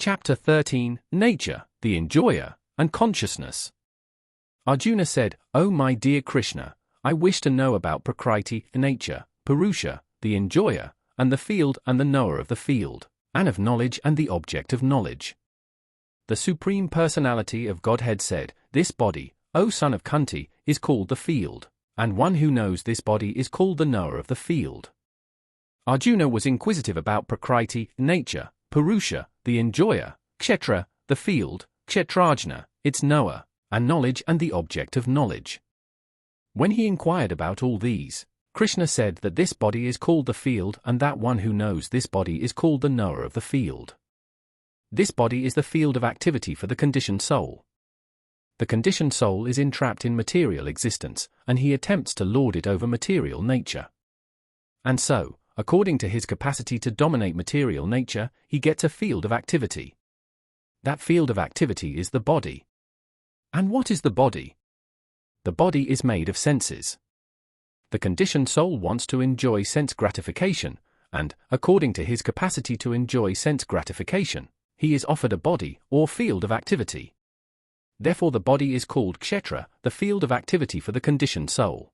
Chapter 13, Nature, the Enjoyer, and Consciousness. Arjuna said, "O my dear Krishna, I wish to know about Prakriti, nature, Purusha, the enjoyer, and the field and the knower of the field, and of knowledge and the object of knowledge." The Supreme Personality of Godhead said, "This body, O son of Kunti, is called the field, and one who knows this body is called the knower of the field." Arjuna was inquisitive about Prakriti, nature, Purusha, the enjoyer, Kshetra, the field, Kshetrajna, its knower, and knowledge and the object of knowledge. When he inquired about all these, Krishna said that this body is called the field and that one who knows this body is called the knower of the field. This body is the field of activity for the conditioned soul. The conditioned soul is entrapped in material existence, and he attempts to lord it over material nature. And so, according to his capacity to dominate material nature, he gets a field of activity. That field of activity is the body. And what is the body? The body is made of senses. The conditioned soul wants to enjoy sense gratification, and, according to his capacity to enjoy sense gratification, he is offered a body, or field of activity. Therefore the body is called Kshetra, the field of activity for the conditioned soul.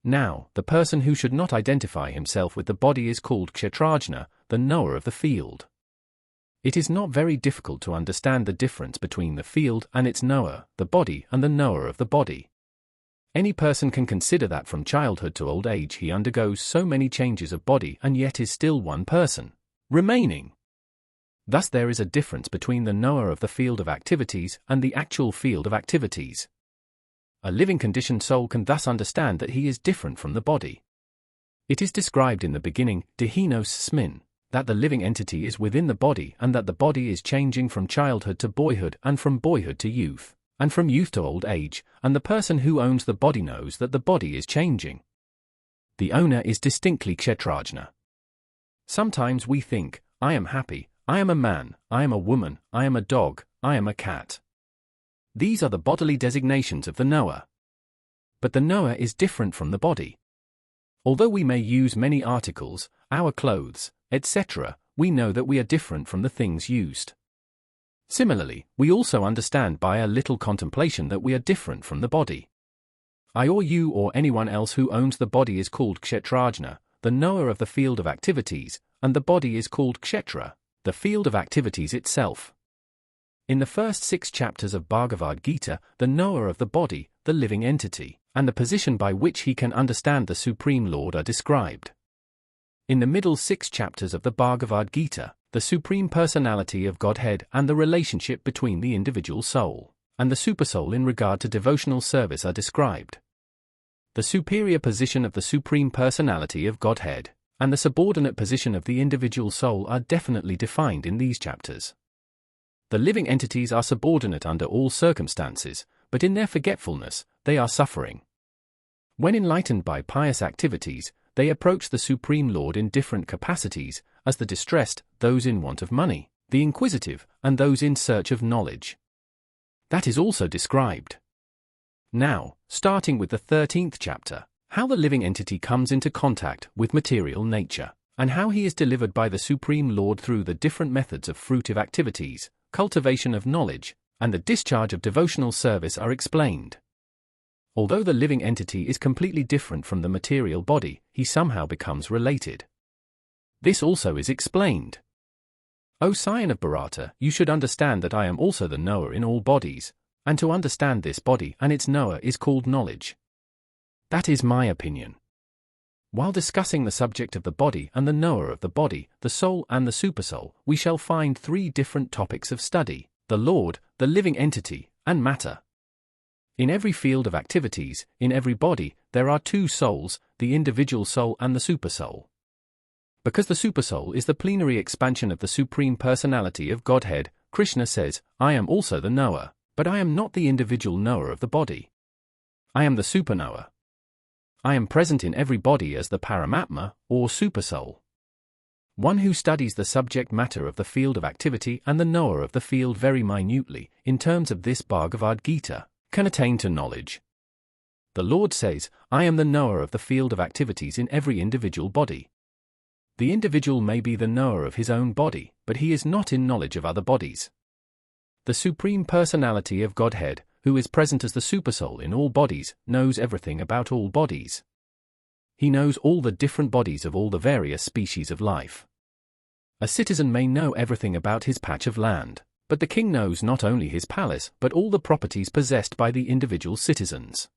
Now, the person who should not identify himself with the body is called Kshetrajna, the knower of the field. It is not very difficult to understand the difference between the field and its knower, the body and the knower of the body. Any person can consider that from childhood to old age he undergoes so many changes of body and yet is still one person remaining. Thus there is a difference between the knower of the field of activities and the actual field of activities. A living conditioned soul can thus understand that he is different from the body. It is described in the beginning, Dihinos Smin, that the living entity is within the body and that the body is changing from childhood to boyhood and from boyhood to youth, and from youth to old age, and the person who owns the body knows that the body is changing. The owner is distinctly Kshetrajna. Sometimes we think, I am happy, I am a man, I am a woman, I am a dog, I am a cat. These are the bodily designations of the knower. But the knower is different from the body. Although we may use many articles, our clothes, etc., we know that we are different from the things used. Similarly, we also understand by a little contemplation that we are different from the body. I or you or anyone else who owns the body is called Kshetrajna, the knower of the field of activities, and the body is called Kshetra, the field of activities itself. In the first 6 chapters of Bhagavad Gita, the knower of the body, the living entity, and the position by which he can understand the Supreme Lord are described. In the middle 6 chapters of the Bhagavad Gita, the Supreme Personality of Godhead and the relationship between the individual soul and the supersoul in regard to devotional service are described. The superior position of the Supreme Personality of Godhead and the subordinate position of the individual soul are definitely defined in these chapters. The living entities are subordinate under all circumstances, but in their forgetfulness, they are suffering. When enlightened by pious activities, they approach the Supreme Lord in different capacities, as the distressed, those in want of money, the inquisitive, and those in search of knowledge. That is also described. Now, starting with the 13th chapter, how the living entity comes into contact with material nature, and how he is delivered by the Supreme Lord through the different methods of fruitive activities, cultivation of knowledge, and the discharge of devotional service are explained. Although the living entity is completely different from the material body, he somehow becomes related. This also is explained. O scion of Bharata, you should understand that I am also the knower in all bodies, and to understand this body and its knower is called knowledge. That is my opinion. While discussing the subject of the body and the knower of the body, the soul and the supersoul, we shall find 3 different topics of study: the Lord, the living entity, and matter. In every field of activities, in every body, there are 2 souls, the individual soul and the supersoul. Because the supersoul is the plenary expansion of the Supreme Personality of Godhead, Krishna says, I am also the knower, but I am not the individual knower of the body. I am the superknower. I am present in every body as the Paramatma, or supersoul. One who studies the subject matter of the field of activity and the knower of the field very minutely, in terms of this Bhagavad Gita, can attain to knowledge. The Lord says, I am the knower of the field of activities in every individual body. The individual may be the knower of his own body, but he is not in knowledge of other bodies. The Supreme Personality of Godhead, who is present as the Supersoul in all bodies, knows everything about all bodies. He knows all the different bodies of all the various species of life. A citizen may know everything about his patch of land, but the king knows not only his palace but all the properties possessed by the individual citizens.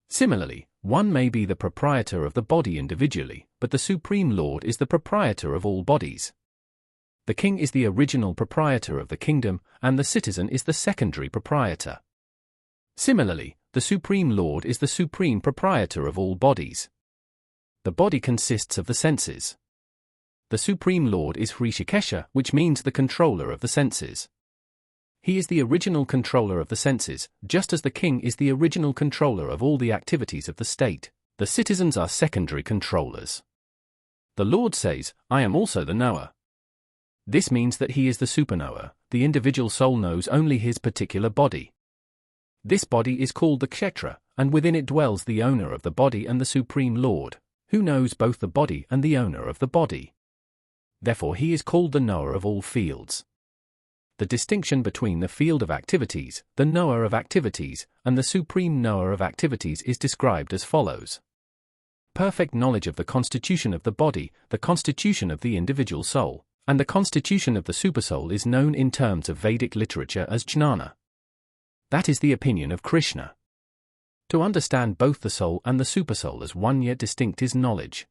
Similarly, one may be the proprietor of the body individually, but the Supreme Lord is the proprietor of all bodies. The king is the original proprietor of the kingdom, and the citizen is the secondary proprietor. Similarly, the Supreme Lord is the supreme proprietor of all bodies. The body consists of the senses. The Supreme Lord is Hrishikesha, which means the controller of the senses. He is the original controller of the senses, just as the king is the original controller of all the activities of the state. The citizens are secondary controllers. The Lord says, I am also the knower. This means that he is the superknower. The individual soul knows only his particular body. This body is called the kshetra, and within it dwells the owner of the body and the Supreme Lord, who knows both the body and the owner of the body. Therefore he is called the knower of all fields. The distinction between the field of activities, the knower of activities, and the supreme knower of activities is described as follows. Perfect knowledge of the constitution of the body, the constitution of the individual soul, and the constitution of the supersoul is known in terms of Vedic literature as jnana. That is the opinion of Krishna. To understand both the soul and the supersoul as one yet distinct is knowledge.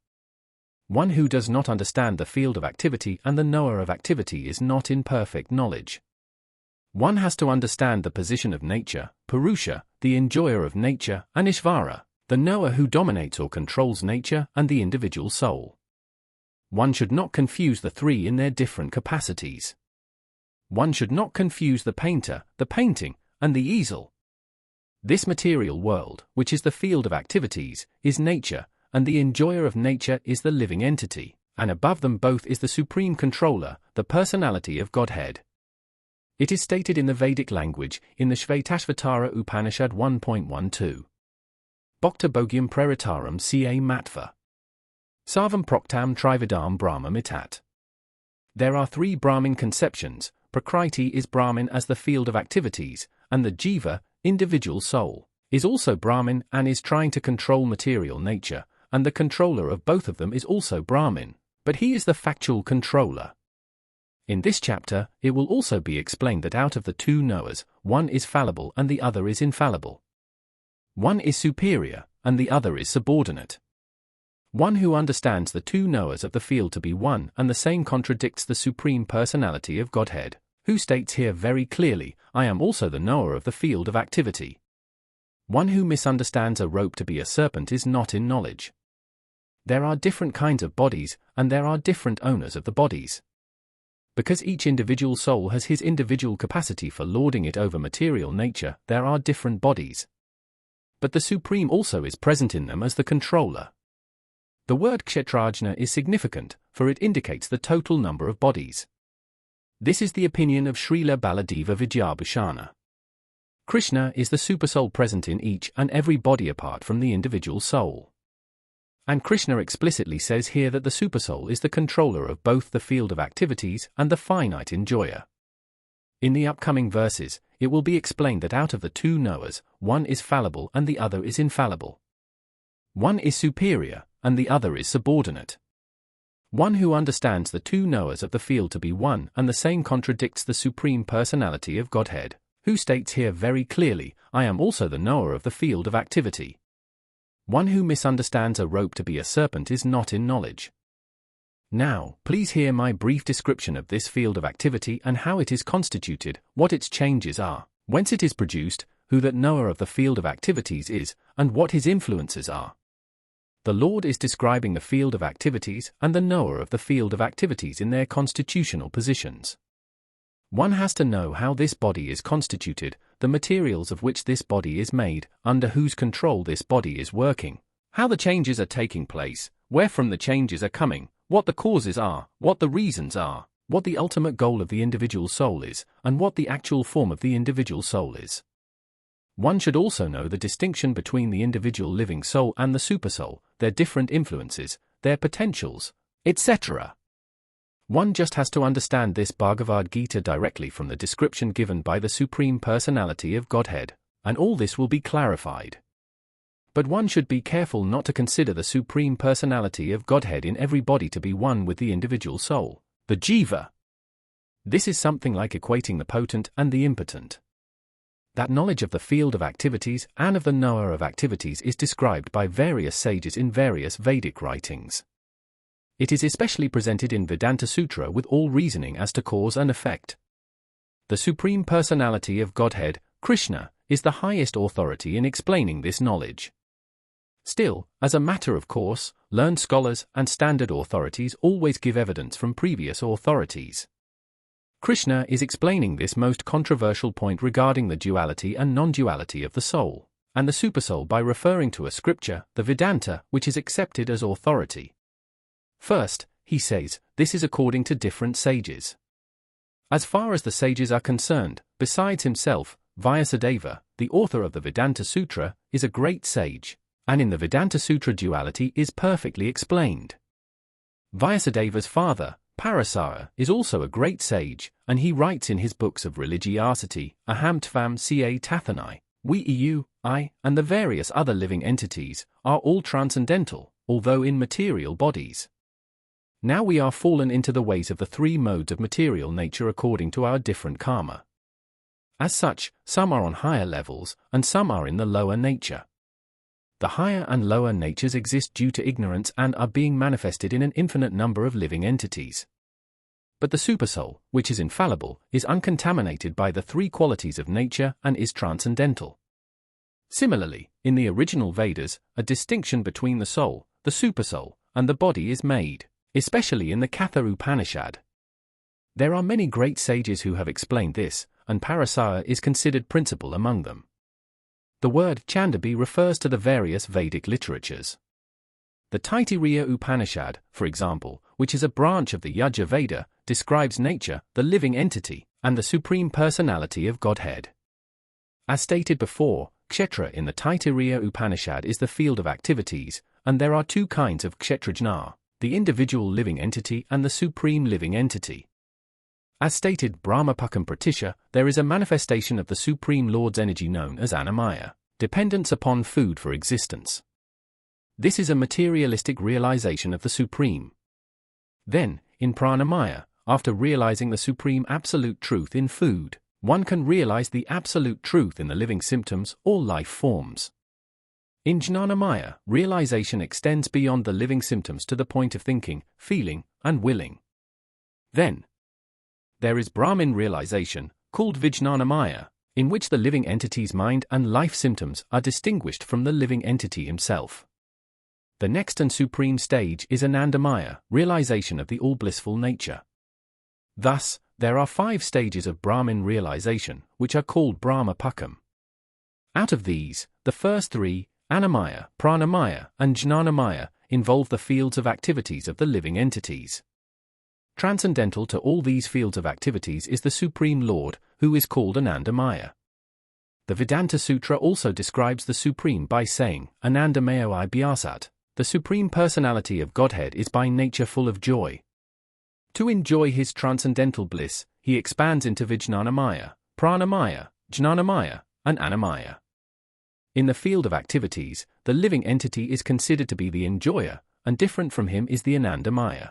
One who does not understand the field of activity and the knower of activity is not in perfect knowledge. One has to understand the position of nature, Purusha, the enjoyer of nature, and Ishvara, the knower who dominates or controls nature and the individual soul. One should not confuse the three in their different capacities. One should not confuse the painter, the painting, and the easel. This material world, which is the field of activities, is nature, and the enjoyer of nature is the living entity, and above them both is the supreme controller, the personality of Godhead. It is stated in the Vedic language, in the Shvetashvatara Upanishad 1.12. Bhakta Bhogyam Preritaram ca matva. Sarvam Proktam Trividam Brahma Mitat. There are three Brahmin conceptions. Prakriti is Brahmin as the field of activities, and the Jiva, individual soul, is also Brahmin and is trying to control material nature, and the controller of both of them is also Brahmin, but he is the factual controller. In this chapter, it will also be explained that out of the two knowers, one is fallible and the other is infallible. One is superior, and the other is subordinate. One who understands the two knowers of the field to be one and the same contradicts the Supreme Personality of Godhead, who states here very clearly, I am also the knower of the field of activity. One who misunderstands a rope to be a serpent is not in knowledge. There are different kinds of bodies, and there are different owners of the bodies. Because each individual soul has his individual capacity for lording it over material nature, there are different bodies. But the Supreme also is present in them as the controller. The word kshetrajna is significant, for it indicates the total number of bodies. This is the opinion of Srila Baladeva Vidyabhusana. Krishna is the supersoul present in each and every body apart from the individual soul. And Krishna explicitly says here that the supersoul is the controller of both the field of activities and the finite enjoyer. In the upcoming verses, it will be explained that out of the two knowers, one is fallible and the other is infallible. One is superior, and the other is subordinate. One who understands the two knowers of the field to be one and the same contradicts the Supreme Personality of Godhead, who states here very clearly, I am also the knower of the field of activity. One who misunderstands a rope to be a serpent is not in knowledge. Now, please hear my brief description of this field of activity and how it is constituted, what its changes are, whence it is produced, who that knower of the field of activities is, and what his influences are. The Lord is describing the field of activities and the knower of the field of activities in their constitutional positions. One has to know how this body is constituted, the materials of which this body is made, under whose control this body is working, how the changes are taking place, where from the changes are coming, what the causes are, what the reasons are, what the ultimate goal of the individual soul is, and what the actual form of the individual soul is. One should also know the distinction between the individual living soul and the supersoul, their different influences, their potentials, etc. One just has to understand this Bhagavad Gita directly from the description given by the Supreme Personality of Godhead, and all this will be clarified. But one should be careful not to consider the Supreme Personality of Godhead in every body to be one with the individual soul, the jiva. This is something like equating the potent and the impotent. That knowledge of the field of activities and of the knower of activities is described by various sages in various Vedic writings. It is especially presented in Vedanta Sutra with all reasoning as to cause and effect. The Supreme Personality of Godhead, Krishna, is the highest authority in explaining this knowledge. Still, as a matter of course, learned scholars and standard authorities always give evidence from previous authorities. Krishna is explaining this most controversial point regarding the duality and non-duality of the soul, and the supersoul by referring to a scripture, the Vedanta, which is accepted as authority. First, he says, this is according to different sages. As far as the sages are concerned, besides himself, Vyasadeva, the author of the Vedanta Sutra, is a great sage, and in the Vedanta Sutra duality is perfectly explained. Vyasadeva's father, Parasara, is also a great sage, and he writes in his books of religiosity, Aham Tvam Ca Tathanai, we you, I, and the various other living entities, are all transcendental, although in material bodies. Now we are fallen into the ways of the three modes of material nature according to our different karma. As such, some are on higher levels, and some are in the lower nature. The higher and lower natures exist due to ignorance and are being manifested in an infinite number of living entities. But the supersoul, which is infallible, is uncontaminated by the three qualities of nature and is transcendental. Similarly, in the original Vedas, a distinction between the soul, the supersoul, and the body is made, especially in the Katha Upanishad. There are many great sages who have explained this, and Parasara is considered principal among them. The word Chandabi refers to the various Vedic literatures. The Taittiriya Upanishad, for example, which is a branch of the Yajur Veda, describes nature, the living entity, and the Supreme Personality of Godhead. As stated before, Kshetra in the Taittiriya Upanishad is the field of activities, and there are two kinds of Kshetrajna, the individual living entity and the supreme living entity. As stated Brahmapakam Pratisha, there is a manifestation of the Supreme Lord's energy known as Annamaya, dependence upon food for existence. This is a materialistic realization of the Supreme. Then, in Pranamaya, after realizing the Supreme Absolute Truth in food, one can realize the Absolute Truth in the living symptoms or life forms. In Jnanamaya, realization extends beyond the living symptoms to the point of thinking, feeling, and willing. Then, there is Brahmin realization, called Vijnanamaya, in which the living entity's mind and life symptoms are distinguished from the living entity himself. The next and supreme stage is Anandamaya, realization of the all-blissful nature. Thus, there are 5 stages of Brahmin realization, which are called Brahmapakam. Out of these, the first 3, Annamaya, Pranamaya, and Jnanamaya, involve the fields of activities of the living entities. Transcendental to all these fields of activities is the Supreme Lord, who is called Anandamaya. The Vedanta Sutra also describes the Supreme by saying, Anandamayo Bhyasat, the Supreme Personality of Godhead is by nature full of joy. To enjoy his transcendental bliss, he expands into Vijnanamaya, Pranamaya, Jnanamaya, and Annamaya. In the field of activities, the living entity is considered to be the enjoyer, and different from him is the Anandamaya.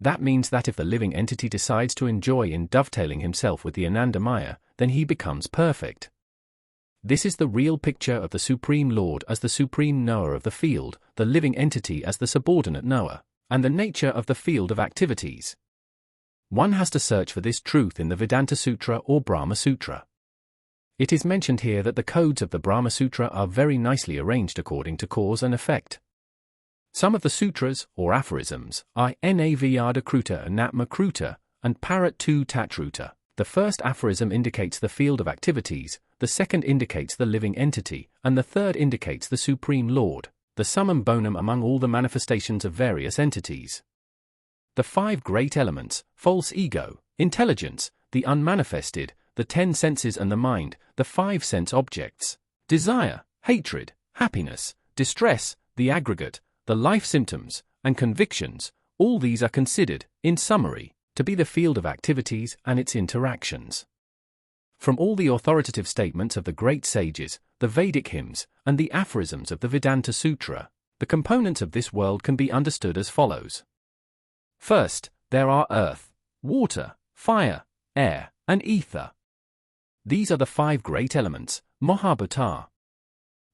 That means that if the living entity decides to enjoy in dovetailing himself with the Anandamaya, then he becomes perfect. This is the real picture of the Supreme Lord as the supreme knower of the field, the living entity as the subordinate knower, and the nature of the field of activities. One has to search for this truth in the Vedanta Sutra or Brahma Sutra. It is mentioned here that the codes of the Brahma Sutra are very nicely arranged according to cause and effect. Some of the sutras, or aphorisms, are Navyadakruta and Natmakruta, and Parat-tu Tatruta. The first aphorism indicates the field of activities, the second indicates the living entity, and the third indicates the Supreme Lord, the summum bonum among all the manifestations of various entities. The 5 great elements, false ego, intelligence, the unmanifested, the 10 senses and the mind, the 5 sense objects, desire, hatred, happiness, distress, the aggregate, the life symptoms, and convictions, All these are considered, in summary, to be the field of activities and its interactions. From all the authoritative statements of the great sages, the Vedic hymns, and the aphorisms of the Vedanta Sutra, the components of this world can be understood as follows. First, there are earth, water, fire, air, and ether. These are the 5 great elements, Mahabhuta.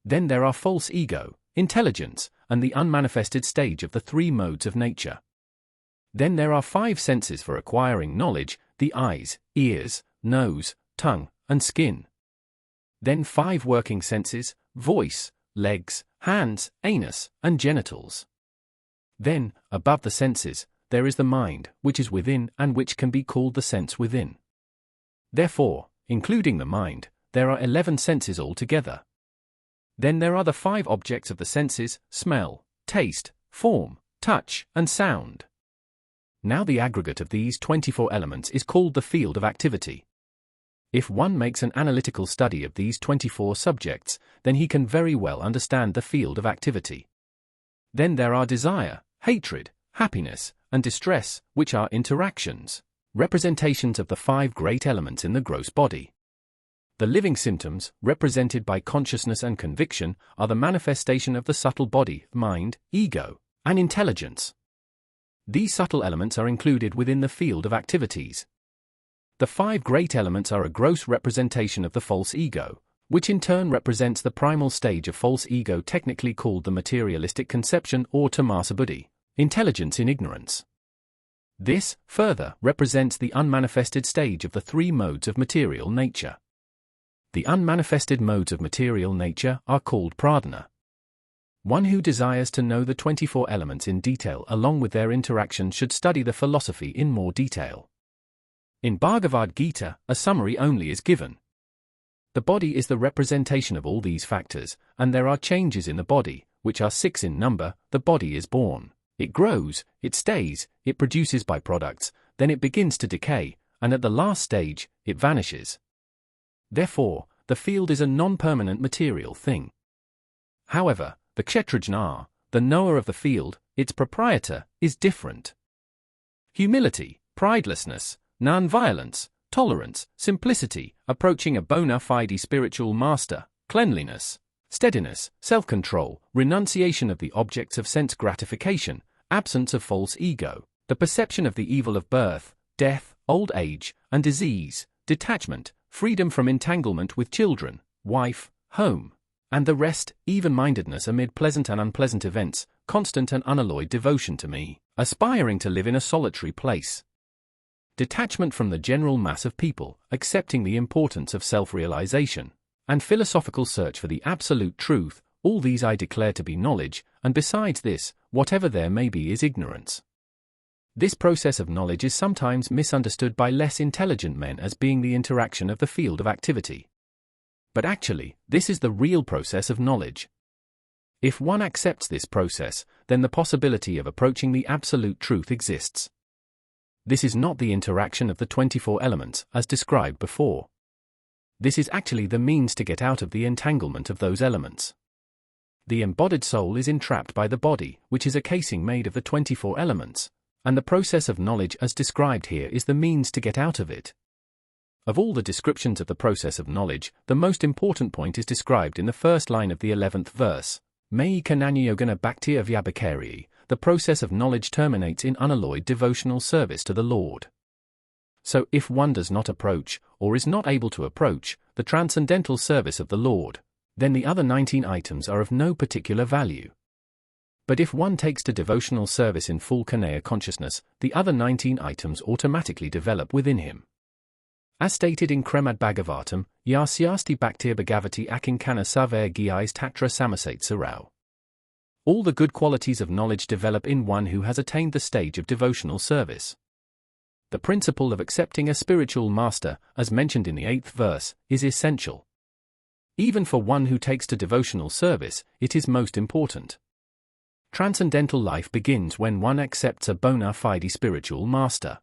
Then there are false ego, intelligence, and the unmanifested stage of the 3 modes of nature. Then there are 5 senses for acquiring knowledge, the eyes, ears, nose, tongue, and skin. Then 5 working senses, voice, legs, hands, anus, and genitals. Then, above the senses, there is the mind, which is within and which can be called the sense within. Therefore, including the mind, there are 11 senses altogether. Then there are the 5 objects of the senses, smell, taste, form, touch, and sound. Now the aggregate of these 24 elements is called the field of activity. If one makes an analytical study of these 24 subjects, then he can very well understand the field of activity. Then there are desire, hatred, happiness, and distress, which are interactions, representations of the 5 great elements in the gross body. The living symptoms, represented by consciousness and conviction, are the manifestation of the subtle body, mind, ego, and intelligence. These subtle elements are included within the field of activities. The 5 great elements are a gross representation of the false ego, which in turn represents the primal stage of false ego, technically called the materialistic conception or tamasa buddhi, intelligence in ignorance. This, further, represents the unmanifested stage of the 3 modes of material nature. The unmanifested modes of material nature are called pradhana. One who desires to know the 24 elements in detail along with their interactions should study the philosophy in more detail. In Bhagavad Gita, a summary only is given. The body is the representation of all these factors, and there are changes in the body, which are 6 in number. The body is born, it grows, it stays, it produces byproducts, then it begins to decay, and at the last stage, it vanishes. Therefore, the field is a non-permanent material thing. However, the Kshetrajna, the knower of the field, its proprietor, is different. Humility, pridelessness, non-violence, tolerance, simplicity, approaching a bona fide spiritual master, cleanliness, steadiness, self-control, renunciation of the objects of sense gratification, absence of false ego, the perception of the evil of birth, death, old age, and disease, detachment, freedom from entanglement with children, wife, home, and the rest, even-mindedness amid pleasant and unpleasant events, constant and unalloyed devotion to me, aspiring to live in a solitary place. Detachment from the general mass of people, accepting the importance of self-realization, and philosophical search for the absolute truth, all these I declare to be knowledge, and besides this, whatever there may be is ignorance. This process of knowledge is sometimes misunderstood by less intelligent men as being the interaction of the field of activity. But actually, this is the real process of knowledge. If one accepts this process, then the possibility of approaching the absolute truth exists. This is not the interaction of the 24 elements, as described before. This is actually the means to get out of the entanglement of those elements. The embodied soul is entrapped by the body, which is a casing made of the 24 elements, and the process of knowledge as described here is the means to get out of it. Of all the descriptions of the process of knowledge, the most important point is described in the first line of the 11th verse. Mei kananyogana bhakti avyabhakari, the process of knowledge terminates in unalloyed devotional service to the Lord. So if one does not approach, or is not able to approach, the transcendental service of the Lord, then the other 19 items are of no particular value. But if one takes to devotional service in full Kanaya consciousness, the other 19 items automatically develop within him. As stated in Srimad Bhagavatam, Yasyasti Bhaktir Bhagavati Akinkana Saver Gyais Tatra Samasate Sarau. All the good qualities of knowledge develop in one who has attained the stage of devotional service. The principle of accepting a spiritual master, as mentioned in the 8th verse, is essential. Even for one who takes to devotional service, it is most important. Transcendental life begins when one accepts a bona fide spiritual master.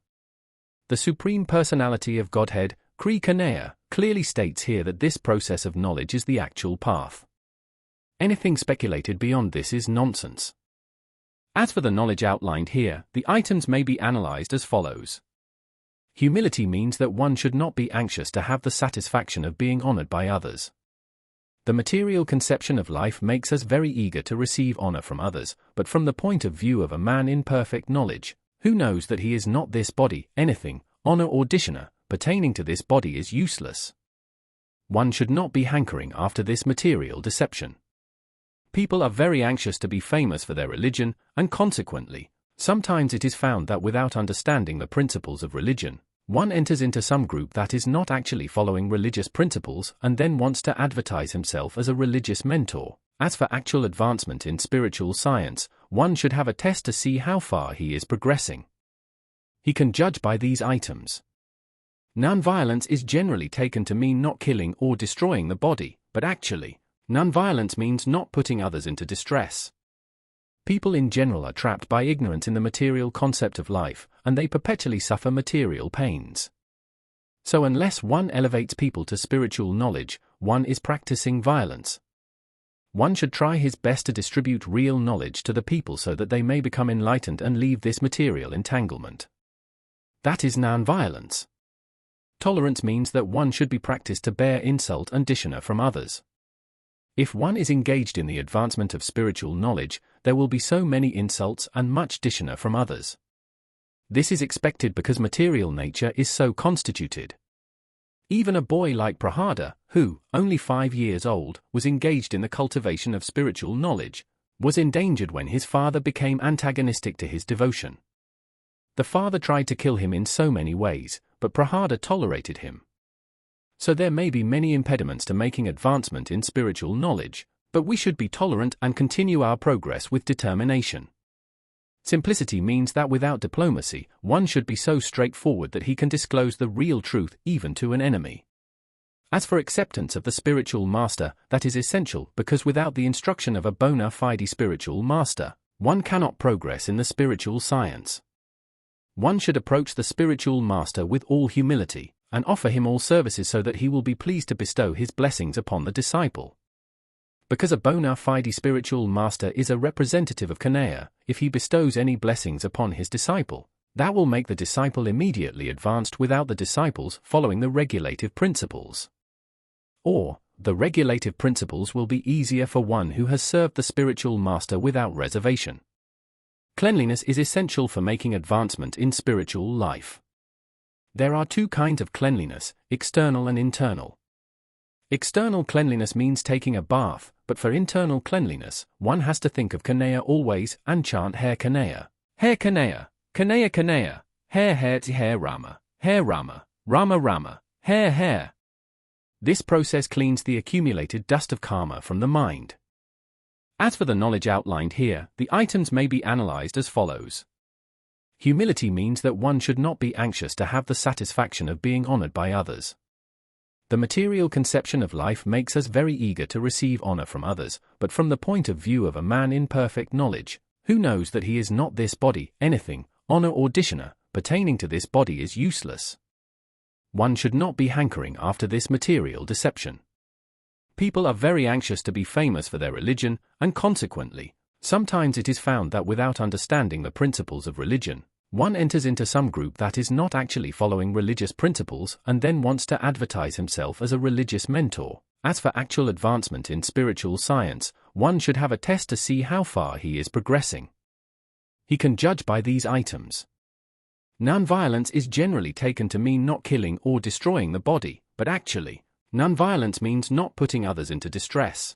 The Supreme Personality of Godhead, Sri Kanaya, clearly states here that this process of knowledge is the actual path. Anything speculated beyond this is nonsense. As for the knowledge outlined here, the items may be analyzed as follows. Humility means that one should not be anxious to have the satisfaction of being honored by others. The material conception of life makes us very eager to receive honor from others, but from the point of view of a man in perfect knowledge, who knows that he is not this body, anything, honor or dishonor, pertaining to this body is useless. One should not be hankering after this material deception. People are very anxious to be famous for their religion, and consequently, sometimes it is found that without understanding the principles of religion, one enters into some group that is not actually following religious principles and then wants to advertise himself as a religious mentor. As for actual advancement in spiritual science, one should have a test to see how far he is progressing. He can judge by these items. Non-violence is generally taken to mean not killing or destroying the body, but actually, non-violence means not putting others into distress. People in general are trapped by ignorance in the material concept of life, and they perpetually suffer material pains. So unless one elevates people to spiritual knowledge, one is practicing violence. One should try his best to distribute real knowledge to the people so that they may become enlightened and leave this material entanglement. That is non-violence. Tolerance means that one should be practiced to bear insult and dishonor from others. If one is engaged in the advancement of spiritual knowledge, there will be so many insults and much dishonor from others. This is expected because material nature is so constituted. Even a boy like Prahlada, who, only 5 years old, was engaged in the cultivation of spiritual knowledge, was endangered when his father became antagonistic to his devotion. The father tried to kill him in so many ways, but Prahlada tolerated him. So there may be many impediments to making advancement in spiritual knowledge, but we should be tolerant and continue our progress with determination. Simplicity means that without diplomacy, one should be so straightforward that he can disclose the real truth even to an enemy. As for acceptance of the spiritual master, that is essential because without the instruction of a bona fide spiritual master, one cannot progress in the spiritual science. One should approach the spiritual master with all humility, and offer him all services so that he will be pleased to bestow his blessings upon the disciple. Because a bona fide spiritual master is a representative of Kanaya, if he bestows any blessings upon his disciple, that will make the disciple immediately advanced without the disciples following the regulative principles. Or, the regulative principles will be easier for one who has served the spiritual master without reservation. Cleanliness is essential for making advancement in spiritual life. There are two kinds of cleanliness, external and internal. External cleanliness means taking a bath, but for internal cleanliness, one has to think of Kanaya always and chant Hare Kanaya, Hare Kanaya, Kanaya Kanaya, Hare Hare Rama, Hare Rama, Rama Rama, Hare Hare. This process cleans the accumulated dust of karma from the mind. As for the knowledge outlined here, the items may be analyzed as follows. Humility means that one should not be anxious to have the satisfaction of being honored by others. The material conception of life makes us very eager to receive honor from others, but from the point of view of a man in perfect knowledge, who knows that he is not this body, anything, honor or dishonor, pertaining to this body is useless. One should not be hankering after this material deception. People are very anxious to be famous for their religion, and consequently, sometimes it is found that without understanding the principles of religion, one enters into some group that is not actually following religious principles and then wants to advertise himself as a religious mentor. As for actual advancement in spiritual science, one should have a test to see how far he is progressing. He can judge by these items. Non-violence is generally taken to mean not killing or destroying the body, but actually, non-violence means not putting others into distress.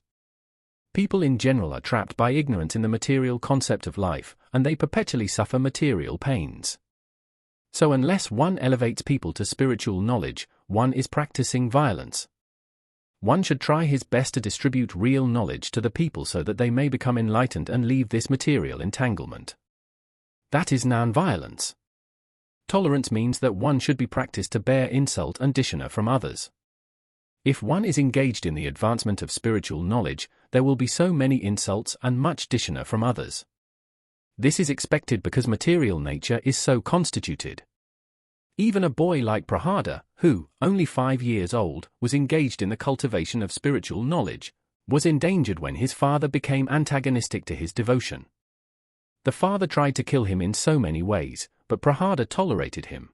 People in general are trapped by ignorance in the material concept of life, and they perpetually suffer material pains. So unless one elevates people to spiritual knowledge, one is practicing violence. One should try his best to distribute real knowledge to the people so that they may become enlightened and leave this material entanglement. That is non-violence. Tolerance means that one should be practiced to bear insult and dishonor from others. If one is engaged in the advancement of spiritual knowledge, there will be so many insults and much dishonor from others. This is expected because material nature is so constituted. Even a boy like Prahlada, who, only 5 years old, was engaged in the cultivation of spiritual knowledge, was endangered when his father became antagonistic to his devotion. The father tried to kill him in so many ways, but Prahlada tolerated him.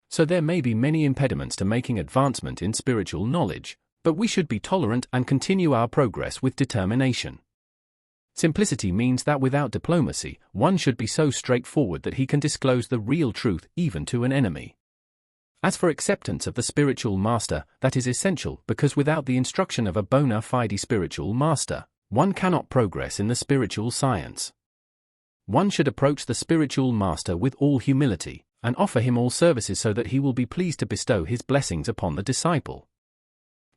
So there may be many impediments to making advancement in spiritual knowledge, but we should be tolerant and continue our progress with determination. Simplicity means that without diplomacy, one should be so straightforward that he can disclose the real truth even to an enemy. As for acceptance of the spiritual master, that is essential because without the instruction of a bona fide spiritual master, one cannot progress in the spiritual science. One should approach the spiritual master with all humility, and offer him all services so that he will be pleased to bestow his blessings upon the disciple.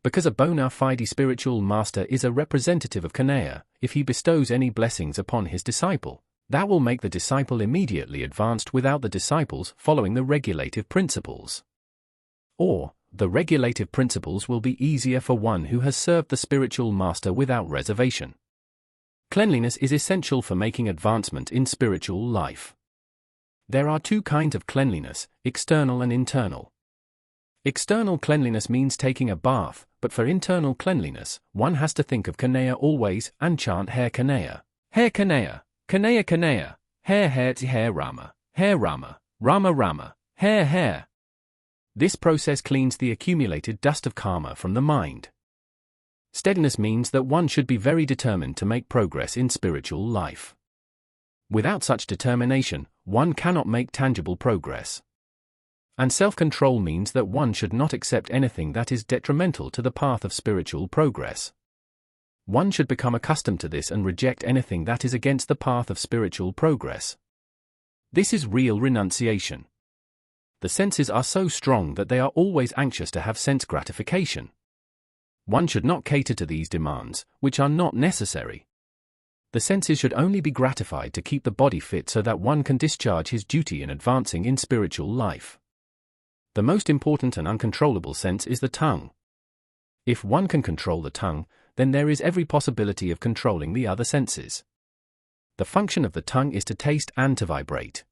Because a bona fide spiritual master is a representative of Kanaya, if he bestows any blessings upon his disciple, that will make the disciple immediately advanced without the disciples following the regulative principles. Or, the regulative principles will be easier for one who has served the spiritual master without reservation. Cleanliness is essential for making advancement in spiritual life. There are two kinds of cleanliness, external and internal. External cleanliness means taking a bath, but for internal cleanliness, one has to think of Kanaya always and chant Hare Kanaya, Hare Kanaya, Kanaya Kanaya, Hare Hare Rama, Rama Rama, Hare Hare. This process cleans the accumulated dust of karma from the mind. Steadiness means that one should be very determined to make progress in spiritual life. Without such determination, one cannot make tangible progress. And self-control means that one should not accept anything that is detrimental to the path of spiritual progress. One should become accustomed to this and reject anything that is against the path of spiritual progress. This is real renunciation. The senses are so strong that they are always anxious to have sense gratification. One should not cater to these demands, which are not necessary. The senses should only be gratified to keep the body fit so that one can discharge his duty in advancing in spiritual life. The most important and uncontrollable sense is the tongue. If one can control the tongue, then there is every possibility of controlling the other senses. The function of the tongue is to taste and to vibrate.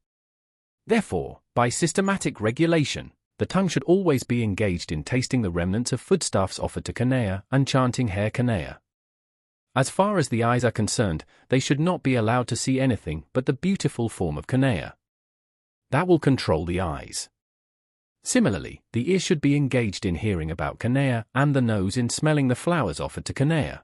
Therefore, by systematic regulation, the tongue should always be engaged in tasting the remnants of foodstuffs offered to Kanaya and chanting Hare Kanaya. As far as the eyes are concerned, they should not be allowed to see anything but the beautiful form of Kanaya. That will control the eyes. Similarly, the ear should be engaged in hearing about Kanaya and the nose in smelling the flowers offered to Kanaya.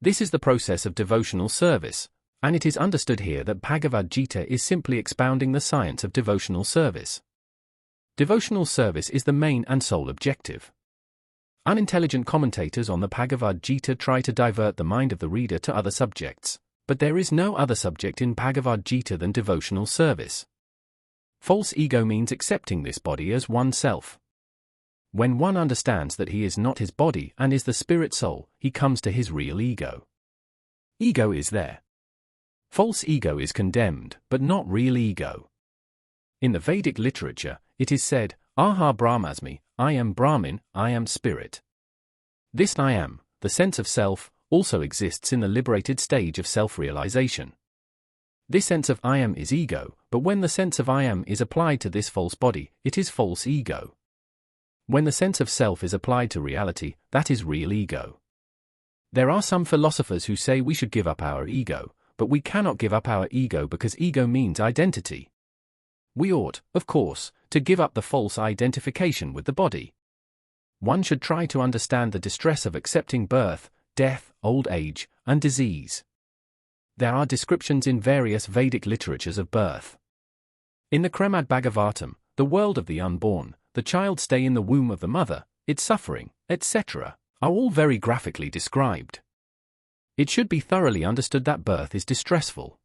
This is the process of devotional service, and it is understood here that Bhagavad Gita is simply expounding the science of devotional service. Devotional service is the main and sole objective. Unintelligent commentators on the Bhagavad Gita try to divert the mind of the reader to other subjects, but there is no other subject in Bhagavad Gita than devotional service. False ego means accepting this body as oneself. When one understands that he is not his body and is the spirit soul, he comes to his real ego. Ego is there. False ego is condemned, but not real ego. In the Vedic literature, it is said, Aha Brahmasmi, I am Brahmin, I am spirit. This I am, the sense of self, also exists in the liberated stage of self-realization. This sense of I am is ego, but when the sense of I am is applied to this false body, it is false ego. When the sense of self is applied to reality, that is real ego. There are some philosophers who say we should give up our ego, but we cannot give up our ego because ego means identity. We ought, of course, to give up the false identification with the body. One should try to understand the distress of accepting birth, death, old age, and disease. There are descriptions in various Vedic literatures of birth. In the Srimad Bhagavatam, the world of the unborn, the child's stay in the womb of the mother, its suffering, etc., are all very graphically described. It should be thoroughly understood that birth is distressful.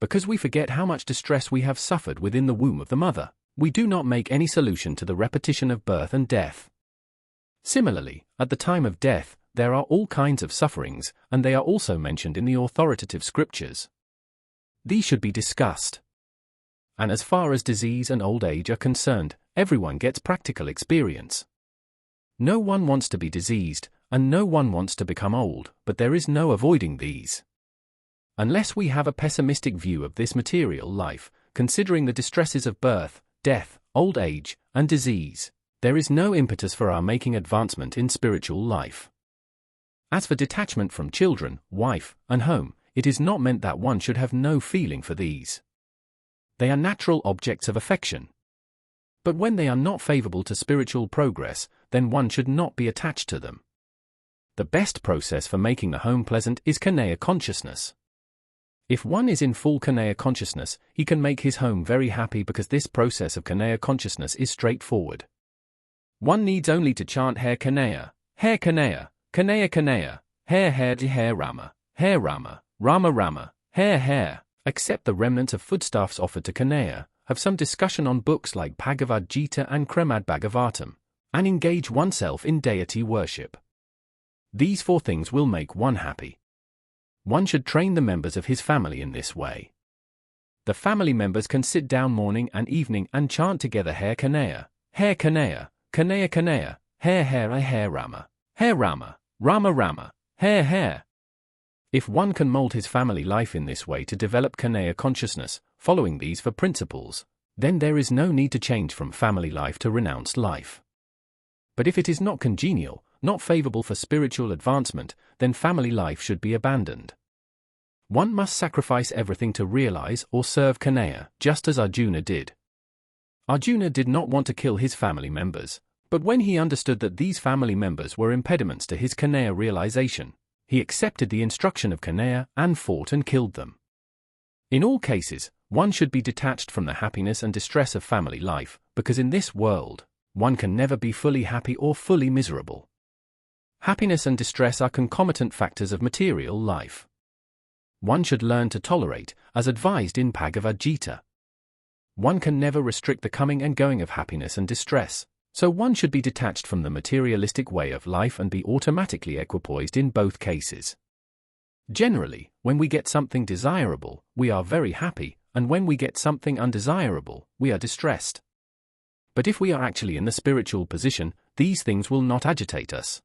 Because we forget how much distress we have suffered within the womb of the mother, we do not make any solution to the repetition of birth and death. Similarly, at the time of death, there are all kinds of sufferings, and they are also mentioned in the authoritative scriptures. These should be discussed. And as far as disease and old age are concerned, everyone gets practical experience. No one wants to be diseased, and no one wants to become old, but there is no avoiding these. Unless we have a pessimistic view of this material life, considering the distresses of birth, death, old age, and disease, there is no impetus for our making advancement in spiritual life. As for detachment from children, wife, and home, it is not meant that one should have no feeling for these. They are natural objects of affection. But when they are not favorable to spiritual progress, then one should not be attached to them. The best process for making the home pleasant is Kanaya consciousness. If one is in full Kanaya consciousness, he can make his home very happy because this process of Kanaya consciousness is straightforward. One needs only to chant Hare Kanaya, Hare Kanaya, Kanaya Kanaya, Hare Hare Hare Rama, Hare Rama, Rama Rama, Hare Hare, accept the remnants of foodstuffs offered to Kanaya, have some discussion on books like Bhagavad Gita and Srimad Bhagavatam, and engage oneself in deity worship. These 4 things will make one happy. One should train the members of his family in this way. The family members can sit down morning and evening and chant together Hare Kanaya, Hare Kanaya, Kanaya Kanaya, Hare Hare Hare Rama, Hare Rama, Rama Rama, Hare Hare. If one can mold his family life in this way to develop Kanaya consciousness, following these 4 principles, then there is no need to change from family life to renounced life. But if it is not congenial, not favorable for spiritual advancement, then family life should be abandoned. One must sacrifice everything to realize or serve Kanaya, just as Arjuna did. Arjuna did not want to kill his family members, but when he understood that these family members were impediments to his Kanaya realization, he accepted the instruction of Kanaya and fought and killed them. In all cases, one should be detached from the happiness and distress of family life, because in this world, one can never be fully happy or fully miserable. Happiness and distress are concomitant factors of material life. One should learn to tolerate, as advised in Bhagavad Gita. One can never restrict the coming and going of happiness and distress, so one should be detached from the materialistic way of life and be automatically equipoised in both cases. Generally, when we get something desirable, we are very happy, and when we get something undesirable, we are distressed. But if we are actually in the spiritual position, these things will not agitate us.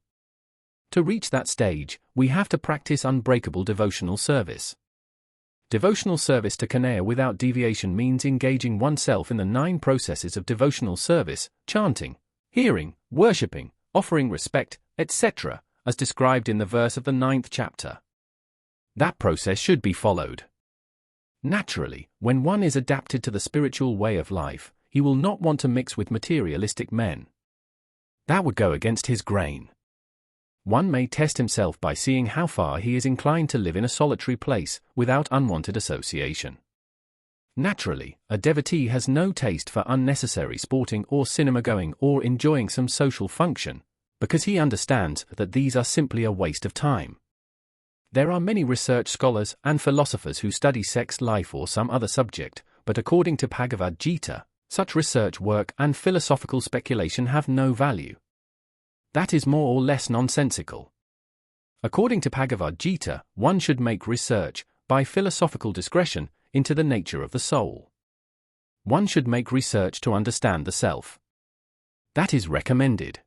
To reach that stage, we have to practice unbreakable devotional service. Devotional service to Kanaya without deviation means engaging oneself in the 9 processes of devotional service, chanting, hearing, worshipping, offering respect, etc., as described in the verse of the 9th chapter. That process should be followed. Naturally, when one is adapted to the spiritual way of life, he will not want to mix with materialistic men. That would go against his grain. One may test himself by seeing how far he is inclined to live in a solitary place, without unwanted association. Naturally, a devotee has no taste for unnecessary sporting or cinema-going or enjoying some social function, because he understands that these are simply a waste of time. There are many research scholars and philosophers who study sex life or some other subject, but according to Bhagavad Gita, such research work and philosophical speculation have no value. That is more or less nonsensical. According to Bhagavad Gita, one should make research, by philosophical discretion, into the nature of the soul. One should make research to understand the self. That is recommended.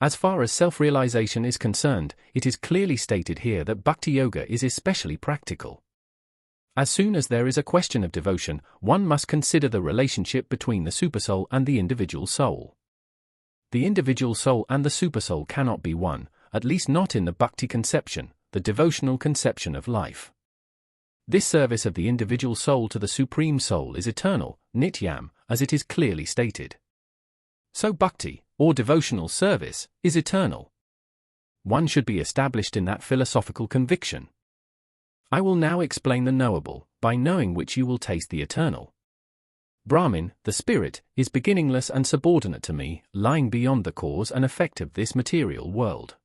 As far as self-realization is concerned, it is clearly stated here that Bhakti Yoga is especially practical. As soon as there is a question of devotion, one must consider the relationship between the supersoul and the individual soul. The individual soul and the supersoul cannot be one, at least not in the bhakti conception, the devotional conception of life. This service of the individual soul to the Supreme Soul is eternal, nityam, as it is clearly stated. So bhakti, or devotional service, is eternal. One should be established in that philosophical conviction. I will now explain the knowable, by knowing which you will taste the eternal. Brahmin, the spirit, is beginningless and subordinate to me, lying beyond the cause and effect of this material world.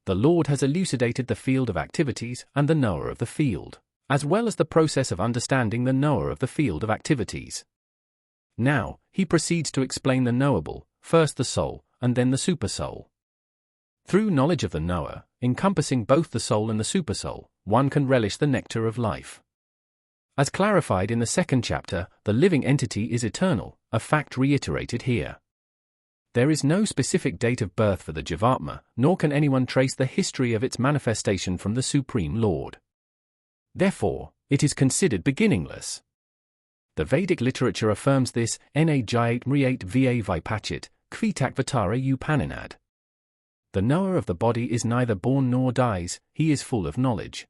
The Lord has elucidated the field of activities and the knower of the field, as well as the process of understanding the knower of the field of activities. Now, he proceeds to explain the knowable, first the soul, and then the supersoul. Through knowledge of the knower, encompassing both the soul and the supersoul, one can relish the nectar of life. As clarified in the 2nd chapter, the living entity is eternal, a fact reiterated here. There is no specific date of birth for the Jivatma, nor can anyone trace the history of its manifestation from the Supreme Lord. Therefore, it is considered beginningless. The Vedic literature affirms this, na jayat mriyat va vipachit, kvitakvatara upaninad. The knower of the body is neither born nor dies, he is full of knowledge.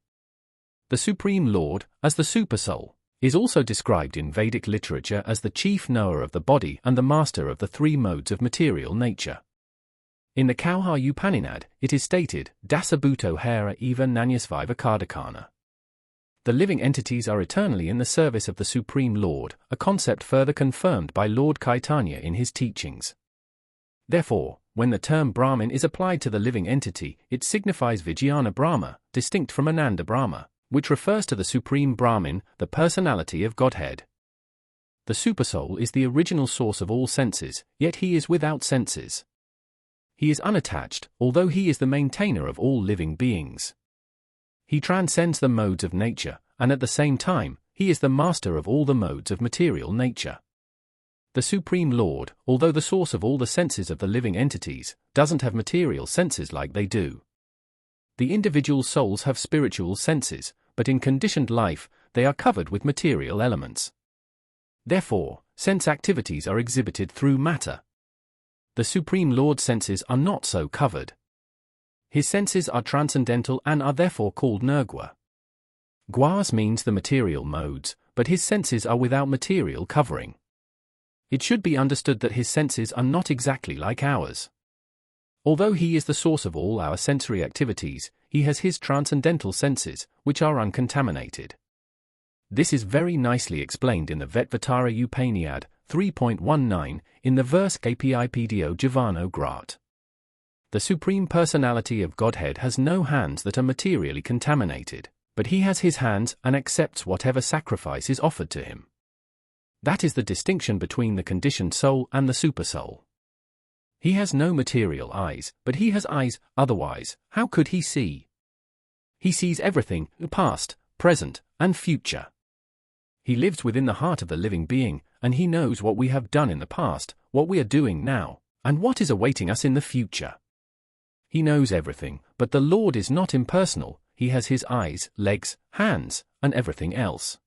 The Supreme Lord, as the Supersoul, is also described in Vedic literature as the chief knower of the body and the master of the three modes of material nature. In the Kauha Upanishad, it is stated, Dasabhuto hara eva nanyasviva kardakana. The living entities are eternally in the service of the Supreme Lord, a concept further confirmed by Lord Caitanya in his teachings. Therefore, when the term Brahmin is applied to the living entity, it signifies Vijnana Brahma, distinct from Ananda Brahma, which refers to the Supreme Brahmin, the personality of Godhead. The Supersoul is the original source of all senses, yet he is without senses. He is unattached, although he is the maintainer of all living beings. He transcends the modes of nature, and at the same time, he is the master of all the modes of material nature. The Supreme Lord, although the source of all the senses of the living entities, doesn't have material senses like they do. The individual souls have spiritual senses, but in conditioned life, they are covered with material elements. Therefore, sense activities are exhibited through matter. The Supreme Lord's senses are not so covered. His senses are transcendental and are therefore called nirgua. Guas means the material modes, but his senses are without material covering. It should be understood that his senses are not exactly like ours. Although he is the source of all our sensory activities, he has his transcendental senses, which are uncontaminated. This is very nicely explained in the Vetvatara Upanishad 3.19 in the verse Kpido Javano Grat. The Supreme Personality of Godhead has no hands that are materially contaminated, but he has his hands and accepts whatever sacrifice is offered to him. That is the distinction between the conditioned soul and the Supersoul. He has no material eyes, but he has eyes, otherwise, how could he see? He sees everything, past, present, and future. He lives within the heart of the living being, and he knows what we have done in the past, what we are doing now, and what is awaiting us in the future. He knows everything, but the Lord is not impersonal, he has his eyes, legs, hands, and everything else.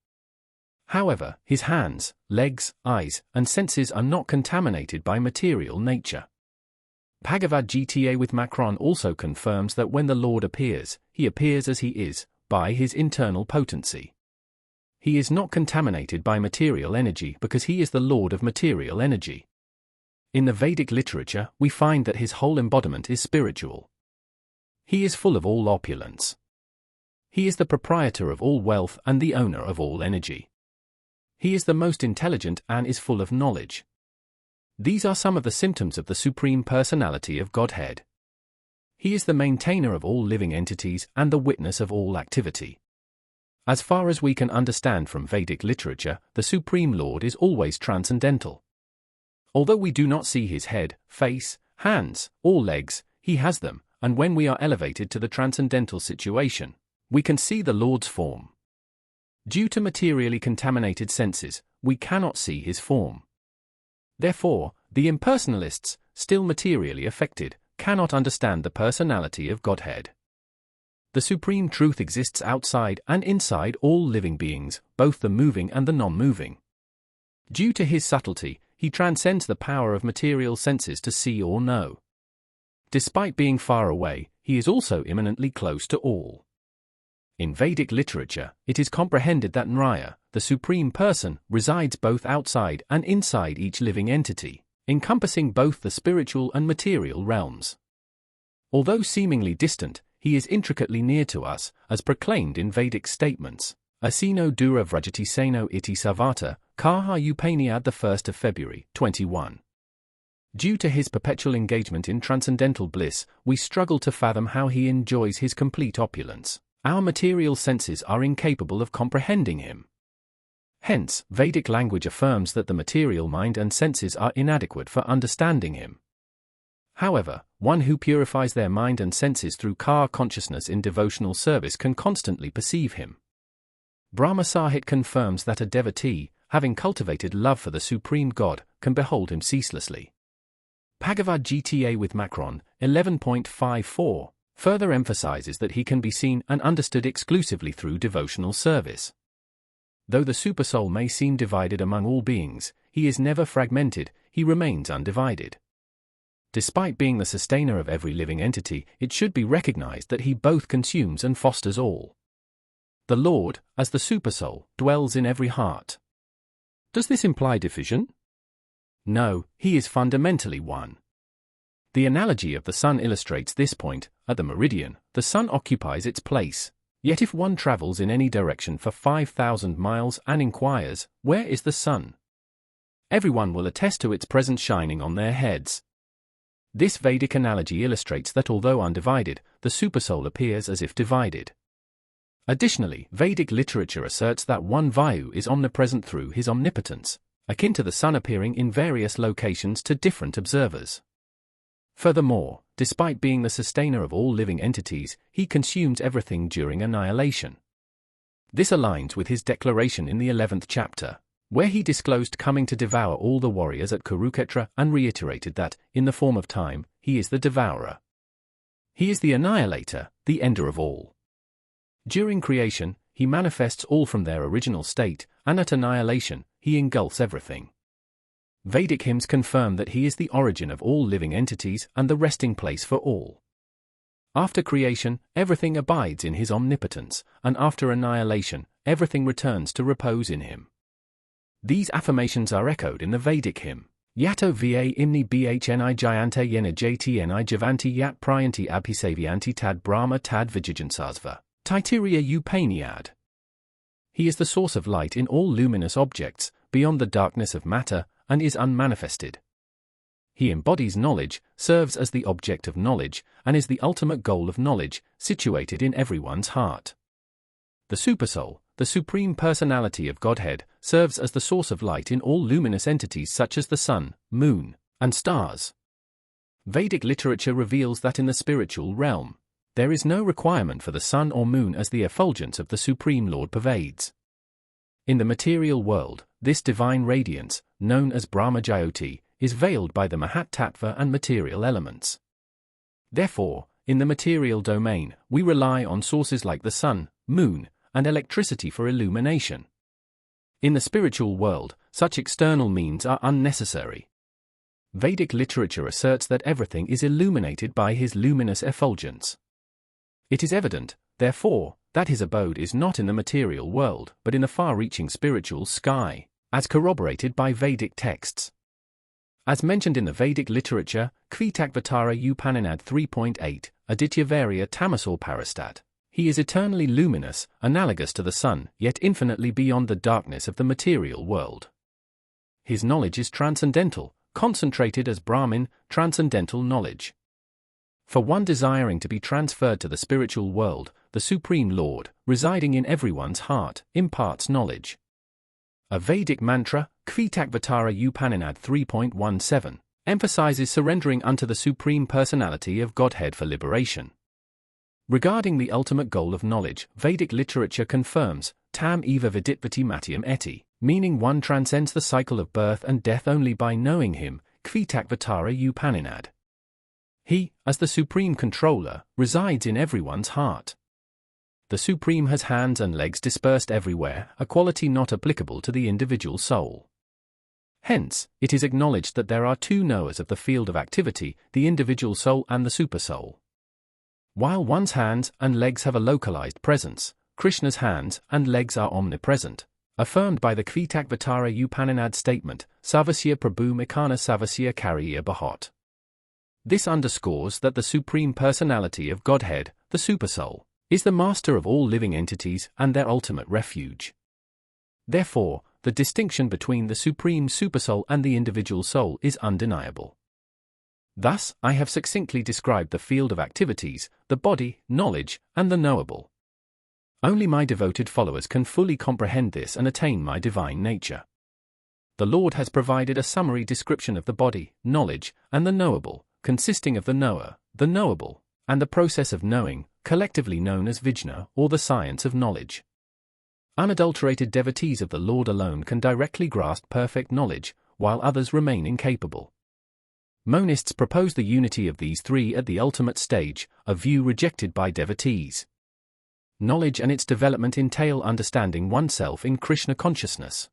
However, his hands, legs, eyes, and senses are not contaminated by material nature. Bhagavad Gita with Macron also confirms that when the Lord appears, he appears as he is, by his internal potency. He is not contaminated by material energy because he is the Lord of material energy. In the Vedic literature, we find that his whole embodiment is spiritual. He is full of all opulence. He is the proprietor of all wealth and the owner of all energy. He is the most intelligent and is full of knowledge. These are some of the symptoms of the Supreme Personality of Godhead. He is the maintainer of all living entities and the witness of all activity. As far as we can understand from Vedic literature, the Supreme Lord is always transcendental. Although we do not see his head, face, hands, or legs, he has them, and when we are elevated to the transcendental situation, we can see the Lord's form. Due to materially contaminated senses, we cannot see his form. Therefore, the impersonalists, still materially affected, cannot understand the personality of Godhead. The Supreme Truth exists outside and inside all living beings, both the moving and the non-moving. Due to his subtlety, he transcends the power of material senses to see or know. Despite being far away, he is also immanently close to all. In Vedic literature, it is comprehended that Nraya, the Supreme Person, resides both outside and inside each living entity, encompassing both the spiritual and material realms. Although seemingly distant, he is intricately near to us, as proclaimed in Vedic statements. Asino dura vrajati seno iti savata, Kauha Upanishad 1 February 21. Due to his perpetual engagement in transcendental bliss, we struggle to fathom how he enjoys his complete opulence. Our material senses are incapable of comprehending him. Hence, Vedic language affirms that the material mind and senses are inadequate for understanding him. However, one who purifies their mind and senses through Ka consciousness in devotional service can constantly perceive him. Brahma Sahit confirms that a devotee, having cultivated love for the Supreme God, can behold him ceaselessly. Bhagavad Gita with Macron 11.54 further emphasizes that he can be seen and understood exclusively through devotional service. Though the Supersoul may seem divided among all beings, he is never fragmented, he remains undivided. Despite being the sustainer of every living entity, it should be recognized that he both consumes and fosters all. The Lord, as the Supersoul, dwells in every heart. Does this imply division? No, he is fundamentally one. The analogy of the sun illustrates this point. At the meridian, the sun occupies its place. Yet if one travels in any direction for 5,000 miles and inquires, "Where is the sun?" everyone will attest to its presence shining on their heads. This Vedic analogy illustrates that although undivided, the Supersoul appears as if divided. Additionally, Vedic literature asserts that one Vayu is omnipresent through his omnipotence, akin to the sun appearing in various locations to different observers. Furthermore, despite being the sustainer of all living entities, he consumes everything during annihilation. This aligns with his declaration in the 11th chapter, where he disclosed coming to devour all the warriors at Kurukshetra and reiterated that, in the form of time, he is the devourer. He is the annihilator, the ender of all. During creation, he manifests all from their original state, and at annihilation, he engulfs everything. Vedic hymns confirm that he is the origin of all living entities and the resting place for all. After creation, everything abides in his omnipotence, and after annihilation, everything returns to repose in him. These affirmations are echoed in the Vedic hymn, Yato va imni bhni jayante yena jtni javanti yat priyanti abhisavianti tad brahma tad vijijansasva, Taiteriya upaniad. He is the source of light in all luminous objects, beyond the darkness of matter, and is unmanifested. He embodies knowledge, serves as the object of knowledge, and is the ultimate goal of knowledge, situated in everyone's heart. The Supersoul, the Supreme Personality of Godhead, serves as the source of light in all luminous entities such as the sun, moon, and stars. Vedic literature reveals that in the spiritual realm, there is no requirement for the sun or moon as the effulgence of the Supreme Lord pervades. In the material world, this divine radiance, known as Brahma Jyoti, is veiled by the Mahat Tattva and material elements. Therefore, in the material domain, we rely on sources like the sun, moon, and electricity for illumination. In the spiritual world, such external means are unnecessary. Vedic literature asserts that everything is illuminated by his luminous effulgence. It is evident, therefore, that his abode is not in the material world but in the far-reaching spiritual sky, as corroborated by Vedic texts. As mentioned in the Vedic literature, Kvitakvatara Upaninad 3.8, Adityavarya Tamasor Parastat, he is eternally luminous, analogous to the sun, yet infinitely beyond the darkness of the material world. His knowledge is transcendental, concentrated as Brahmin, transcendental knowledge. For one desiring to be transferred to the spiritual world, the Supreme Lord, residing in everyone's heart, imparts knowledge. A Vedic mantra, Kvitakvatara Upaninad 3.17, emphasizes surrendering unto the Supreme Personality of Godhead for liberation. Regarding the ultimate goal of knowledge, Vedic literature confirms, Tam eva viditvati matyam eti, meaning one transcends the cycle of birth and death only by knowing him, Kvitakvatara Upaninad. He, as the Supreme Controller, resides in everyone's heart. The Supreme has hands and legs dispersed everywhere, a quality not applicable to the individual soul. Hence, it is acknowledged that there are two knowers of the field of activity, the individual soul and the Supersoul. While one's hands and legs have a localized presence, Krishna's hands and legs are omnipresent, affirmed by the Kvitakvatara Upaninad statement, Savasya Prabhu Mikana Savasya Kariya Bahot. This underscores that the Supreme Personality of Godhead, the Supersoul, is the master of all living entities and their ultimate refuge. Therefore, the distinction between the Supreme Supersoul and the individual soul is undeniable. Thus, I have succinctly described the field of activities, the body, knowledge, and the knowable. Only my devoted followers can fully comprehend this and attain my divine nature. The Lord has provided a summary description of the body, knowledge, and the knowable, consisting of the knower, the knowable, and the process of knowing, collectively known as Vijna, or the science of knowledge. Unadulterated devotees of the Lord alone can directly grasp perfect knowledge, while others remain incapable. Monists propose the unity of these three at the ultimate stage, a view rejected by devotees. Knowledge and its development entail understanding oneself in Krishna consciousness.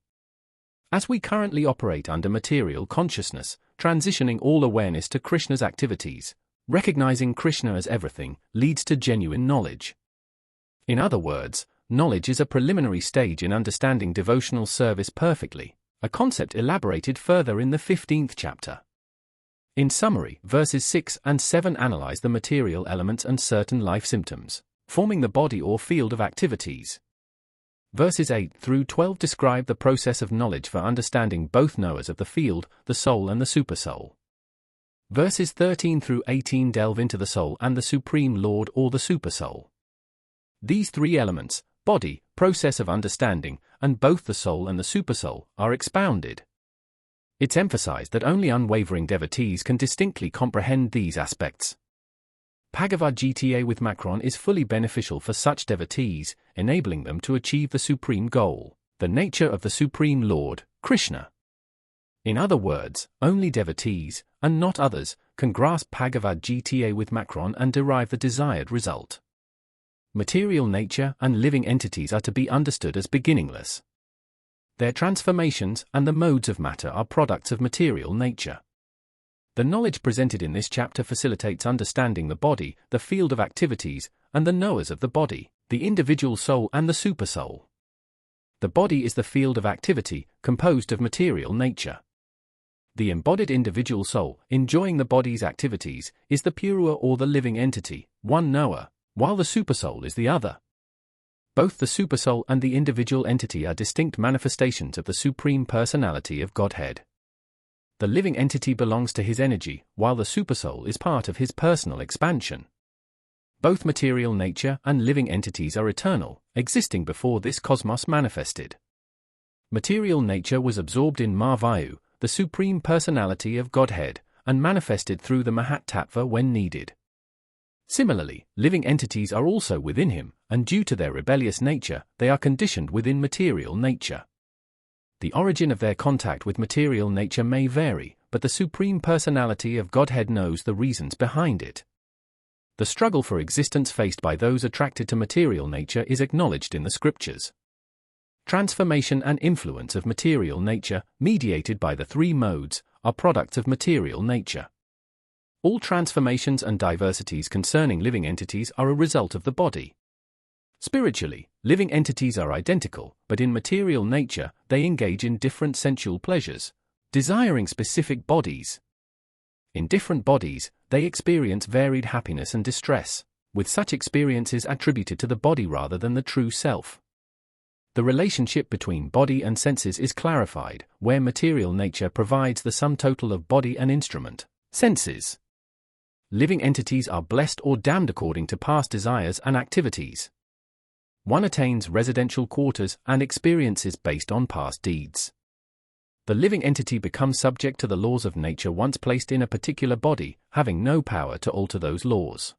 As we currently operate under material consciousness, transitioning all awareness to Krishna's activities, recognizing Krishna as everything, leads to genuine knowledge. In other words, knowledge is a preliminary stage in understanding devotional service perfectly, a concept elaborated further in the 15th chapter. In summary, verses 6 and 7 analyze the material elements and certain life symptoms, forming the body or field of activities. Verses 8 through 12 describe the process of knowledge for understanding both knowers of the field, the soul and the supersoul. Verses 13 through 18 delve into the soul and the Supreme Lord or the supersoul. These three elements, body, process of understanding, and both the soul and the supersoul, are expounded. It's emphasized that only unwavering devotees can distinctly comprehend these aspects. Bhagavad Gita with Macron is fully beneficial for such devotees, enabling them to achieve the supreme goal, the nature of the Supreme Lord, Krishna. In other words, only devotees, and not others, can grasp Bhagavad Gita with Macron and derive the desired result. Material nature and living entities are to be understood as beginningless. Their transformations and the modes of matter are products of material nature. The knowledge presented in this chapter facilitates understanding the body, the field of activities, and the knowers of the body, the individual soul and the supersoul. The body is the field of activity, composed of material nature. The embodied individual soul, enjoying the body's activities, is the purua or the living entity, one knower, while the supersoul is the other. Both the supersoul and the individual entity are distinct manifestations of the Supreme Personality of Godhead. The living entity belongs to his energy, while the supersoul is part of his personal expansion. Both material nature and living entities are eternal, existing before this cosmos manifested. Material nature was absorbed in Mahavayu, the Supreme Personality of Godhead, and manifested through the Mahat-tattva when needed. Similarly, living entities are also within him, and due to their rebellious nature, they are conditioned within material nature. The origin of their contact with material nature may vary, but the Supreme Personality of Godhead knows the reasons behind it. The struggle for existence faced by those attracted to material nature is acknowledged in the scriptures. Transformation and influence of material nature, mediated by the three modes, are products of material nature. All transformations and diversities concerning living entities are a result of the body. Spiritually, living entities are identical, but in material nature, they engage in different sensual pleasures, desiring specific bodies. In different bodies, they experience varied happiness and distress, with such experiences attributed to the body rather than the true self. The relationship between body and senses is clarified, where material nature provides the sum total of body and instrument, senses. Living entities are blessed or damned according to past desires and activities. One attains residential quarters and experiences based on past deeds. The living entity becomes subject to the laws of nature once placed in a particular body, having no power to alter those laws.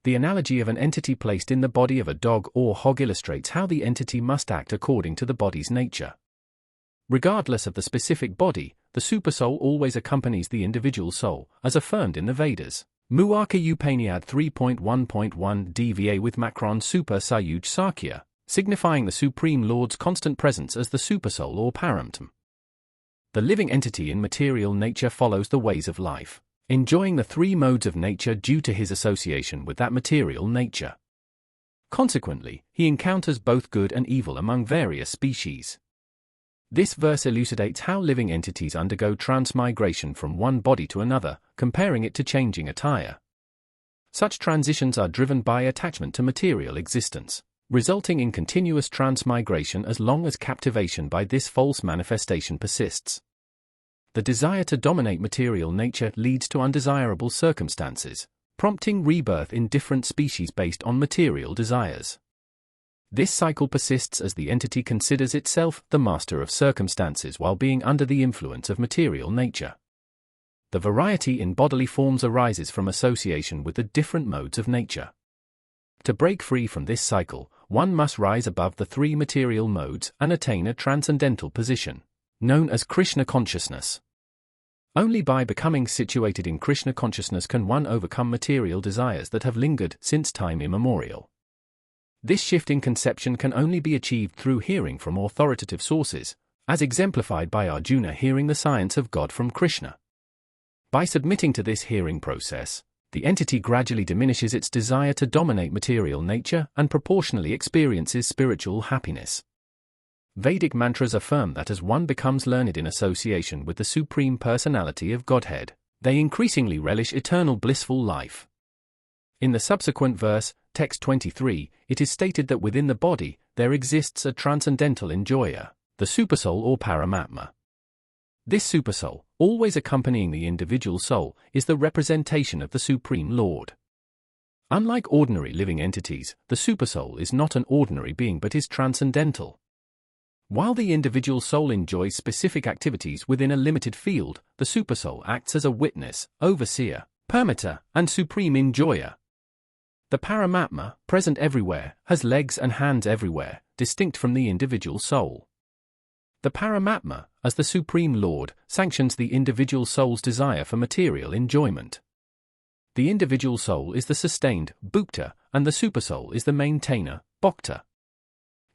The analogy of an entity placed in the body of a dog or hog illustrates how the entity must act according to the body's nature. Regardless of the specific body, the supersoul always accompanies the individual soul, as affirmed in the Vedas. Muaka Upanishad 3.1.1 DVA with Macron Super Sayuj Sakya, signifying the Supreme Lord's constant presence as the supersoul or Paramtam. The living entity in material nature follows the ways of life, enjoying the three modes of nature due to his association with that material nature. Consequently, he encounters both good and evil among various species. This verse elucidates how living entities undergo transmigration from one body to another, comparing it to changing attire. Such transitions are driven by attachment to material existence, resulting in continuous transmigration as long as captivation by this false manifestation persists. The desire to dominate material nature leads to undesirable circumstances, prompting rebirth in different species based on material desires. This cycle persists as the entity considers itself the master of circumstances while being under the influence of material nature. The variety in bodily forms arises from association with the different modes of nature. To break free from this cycle, one must rise above the three material modes and attain a transcendental position, known as Krishna consciousness. Only by becoming situated in Krishna consciousness can one overcome material desires that have lingered since time immemorial. This shift in conception can only be achieved through hearing from authoritative sources, as exemplified by Arjuna hearing the science of God from Krishna. By submitting to this hearing process, the entity gradually diminishes its desire to dominate material nature and proportionally experiences spiritual happiness. Vedic mantras affirm that as one becomes learned in association with the Supreme Personality of Godhead, they increasingly relish eternal blissful life. In the subsequent verse, text 23, it is stated that within the body, there exists a transcendental enjoyer, the Supersoul or Paramatma. This Supersoul, always accompanying the individual soul, is the representation of the Supreme Lord. Unlike ordinary living entities, the Supersoul is not an ordinary being but is transcendental. While the individual soul enjoys specific activities within a limited field, the Supersoul acts as a witness, overseer, permitter, and supreme enjoyer. The Paramatma, present everywhere, has legs and hands everywhere, distinct from the individual soul. The Paramatma, as the Supreme Lord, sanctions the individual soul's desire for material enjoyment. The individual soul is the sustained, bhukta, and the Supersoul is the maintainer, bhokta.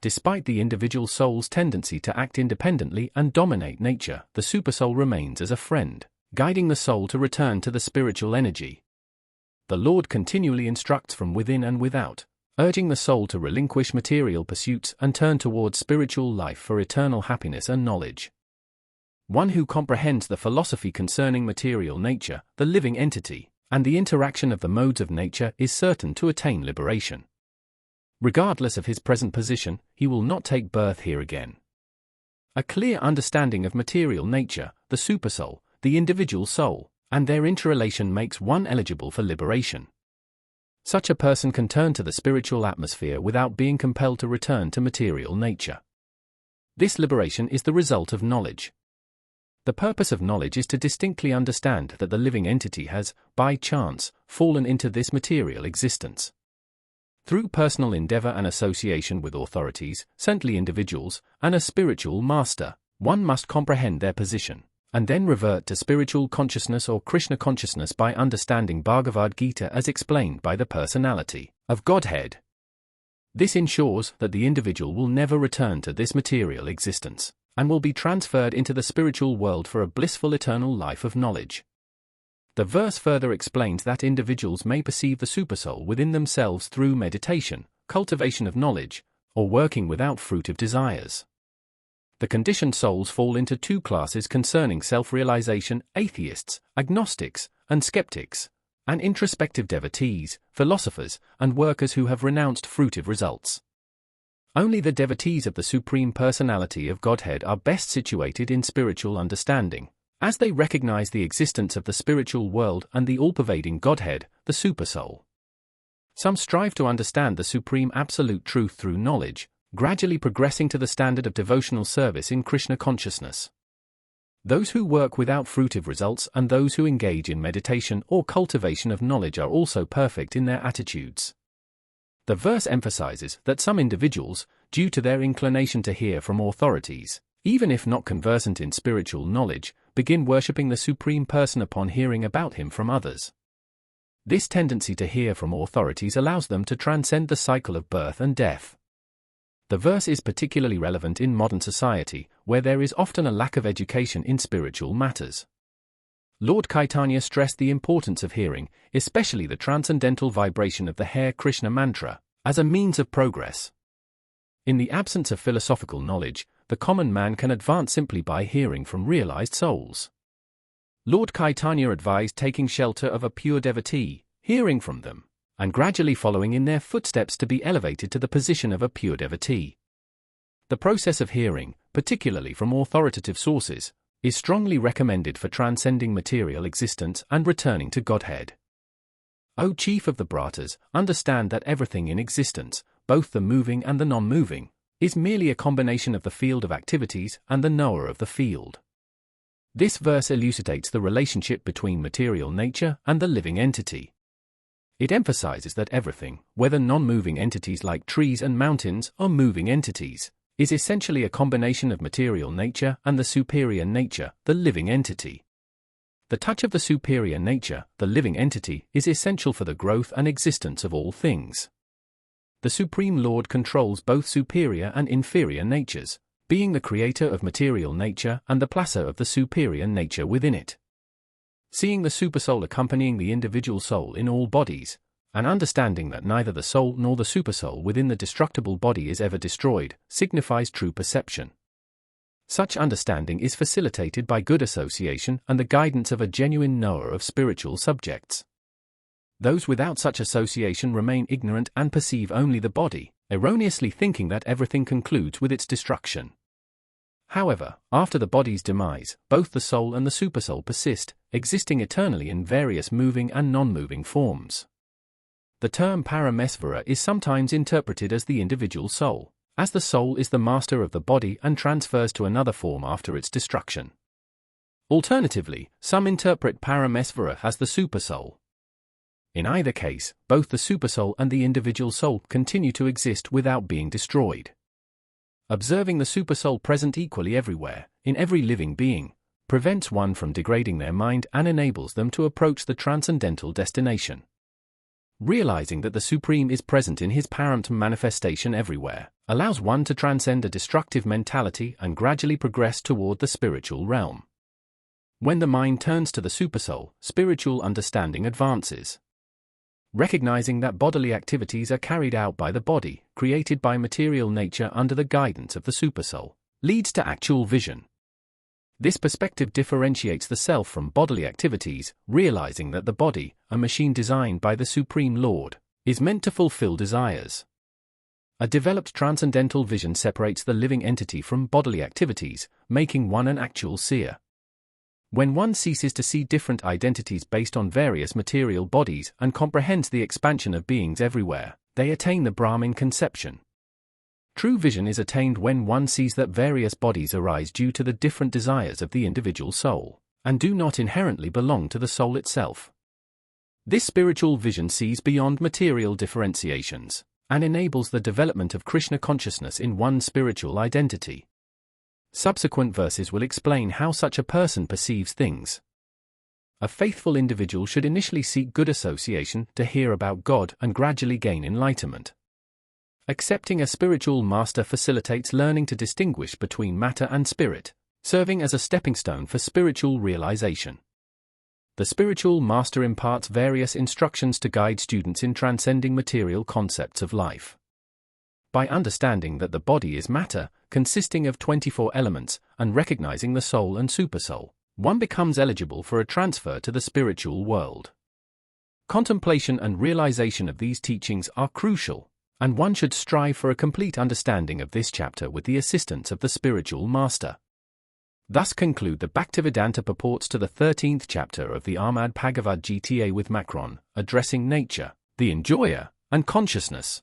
Despite the individual soul's tendency to act independently and dominate nature, the Supersoul remains as a friend, guiding the soul to return to the spiritual energy. The Lord continually instructs from within and without, urging the soul to relinquish material pursuits and turn towards spiritual life for eternal happiness and knowledge. One who comprehends the philosophy concerning material nature, the living entity, and the interaction of the modes of nature is certain to attain liberation. Regardless of his present position, he will not take birth here again. A clear understanding of material nature, the Supersoul, the individual soul, and their interrelation makes one eligible for liberation. Such a person can turn to the spiritual atmosphere without being compelled to return to material nature. This liberation is the result of knowledge. The purpose of knowledge is to distinctly understand that the living entity has, by chance, fallen into this material existence. Through personal endeavor and association with authorities, saintly individuals, and a spiritual master, one must comprehend their position, and then revert to spiritual consciousness or Krishna consciousness by understanding Bhagavad Gita as explained by the personality of Godhead. This ensures that the individual will never return to this material existence, and will be transferred into the spiritual world for a blissful eternal life of knowledge. The verse further explains that individuals may perceive the Supersoul within themselves through meditation, cultivation of knowledge, or working without fruit of desires. The conditioned souls fall into two classes concerning self-realization: atheists, agnostics, and skeptics, and introspective devotees, philosophers, and workers who have renounced fruitive results. Only the devotees of the Supreme Personality of Godhead are best situated in spiritual understanding, as they recognize the existence of the spiritual world and the all-pervading Godhead, the Supersoul. Some strive to understand the Supreme Absolute Truth through knowledge, gradually progressing to the standard of devotional service in Krishna consciousness. Those who work without fruitive results and those who engage in meditation or cultivation of knowledge are also perfect in their attitudes. The verse emphasizes that some individuals, due to their inclination to hear from authorities, even if not conversant in spiritual knowledge, begin worshipping the Supreme Person upon hearing about him from others. This tendency to hear from authorities allows them to transcend the cycle of birth and death. The verse is particularly relevant in modern society, where there is often a lack of education in spiritual matters. Lord Caitanya stressed the importance of hearing, especially the transcendental vibration of the Hare Krishna mantra, as a means of progress. In the absence of philosophical knowledge, the common man can advance simply by hearing from realized souls. Lord Caitanya advised taking shelter of a pure devotee, hearing from them, and gradually following in their footsteps to be elevated to the position of a pure devotee. The process of hearing, particularly from authoritative sources, is strongly recommended for transcending material existence and returning to Godhead. O Chief of the Bratas, understand that everything in existence, both the moving and the non-moving, is merely a combination of the field of activities and the knower of the field. This verse elucidates the relationship between material nature and the living entity. It emphasizes that everything, whether non-moving entities like trees and mountains or moving entities, is essentially a combination of material nature and the superior nature, the living entity. The touch of the superior nature, the living entity, is essential for the growth and existence of all things. The Supreme Lord controls both superior and inferior natures, being the creator of material nature and the placer of the superior nature within it. Seeing the supersoul accompanying the individual soul in all bodies, and understanding that neither the soul nor the supersoul within the destructible body is ever destroyed, signifies true perception. Such understanding is facilitated by good association and the guidance of a genuine knower of spiritual subjects. Those without such association remain ignorant and perceive only the body, erroneously thinking that everything concludes with its destruction. However, after the body's demise, both the soul and the supersoul persist, existing eternally in various moving and non-moving forms. The term paramesvara is sometimes interpreted as the individual soul, as the soul is the master of the body and transfers to another form after its destruction. Alternatively, some interpret paramesvara as the supersoul. In either case, both the supersoul and the individual soul continue to exist without being destroyed. Observing the supersoul present equally everywhere, in every living being, prevents one from degrading their mind and enables them to approach the transcendental destination. Realizing that the Supreme is present in his parent manifestation everywhere, allows one to transcend a destructive mentality and gradually progress toward the spiritual realm. When the mind turns to the supersoul, spiritual understanding advances. Recognizing that bodily activities are carried out by the body, created by material nature under the guidance of the supersoul, leads to actual vision. This perspective differentiates the self from bodily activities, realizing that the body, a machine designed by the Supreme Lord, is meant to fulfill desires. A developed transcendental vision separates the living entity from bodily activities, making one an actual seer. When one ceases to see different identities based on various material bodies and comprehends the expansion of beings everywhere, they attain the Brahmin conception. True vision is attained when one sees that various bodies arise due to the different desires of the individual soul, and do not inherently belong to the soul itself. This spiritual vision sees beyond material differentiations, and enables the development of Krishna consciousness in one's spiritual identity. Subsequent verses will explain how such a person perceives things. A faithful individual should initially seek good association to hear about God and gradually gain enlightenment. Accepting a spiritual master facilitates learning to distinguish between matter and spirit, serving as a stepping stone for spiritual realization. The spiritual master imparts various instructions to guide students in transcending material concepts of life. By understanding that the body is matter, consisting of 24 elements, and recognizing the soul and supersoul, one becomes eligible for a transfer to the spiritual world. Contemplation and realization of these teachings are crucial, and one should strive for a complete understanding of this chapter with the assistance of the spiritual master. Thus conclude the Bhaktivedanta purports to the 13th chapter of the Bhagavad Gita with Macron, addressing nature, the enjoyer, and consciousness.